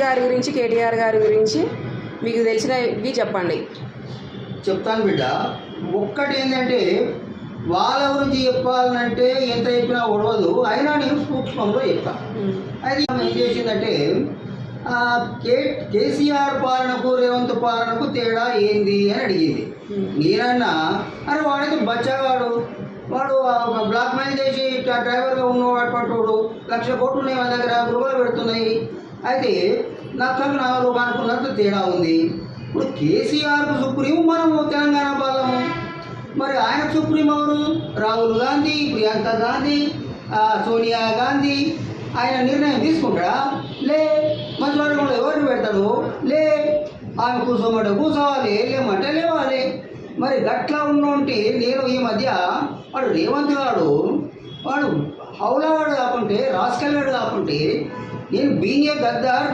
గారి గురించి, కేటీఆర్ గారి గురించి మీకు తెలిసినవి చెప్పండి. చెప్తాను బిడ్డ. ఒక్కటి ఏంటంటే వాళ్ళ గురించి చెప్పాలంటే ఎంత చెప్పినా ఒడవదు, అయినా నేను సూక్ష్మంలో చెప్తాను. అది ఏం చేసిందంటే కేసీఆర్ పాలనకు రేవంత్ పాలనకు తేడా ఏంది అని అడిగింది. నేనన్నా అరే వాడైతే బచ్చగాడు, వాడు బ్లాక్ మెయిల్ చేసి డ్రైవర్గా ఉన్నవాడు, 1,00,000 కోట్లు ఉన్నాయి వాళ్ళ దగ్గర, గృహాలు పెడుతున్నాయి. అయితే నాకు అనుకున్నట్టు తేడా ఉంది. ఇప్పుడు కేసీఆర్కు సుప్రీం, మనము తెలంగాణ పాలము. మరి ఆయన సుప్రీం ఎవరు? రాహుల్ గాంధీ, ప్రియాంక గాంధీ, సోనియా గాంధీ. ఆయన నిర్ణయం తీసుకుంటాడా? లే. మంచివాడు ఎవరిని పెడతాడు? లే. ఆమె కూర్చోమంటే కూర్చోవాలి, లేమంటే లేవాలి. మరి గట్లా ఉన్నోంటి నేను ఈ మధ్య వాడు రేవంత్ గాడు, వాడు హౌలాగాడు కాకుంటే, రాస్కల్గాడు కాకుంటే, నేను బీయింగ్ ఏ గద్దార్.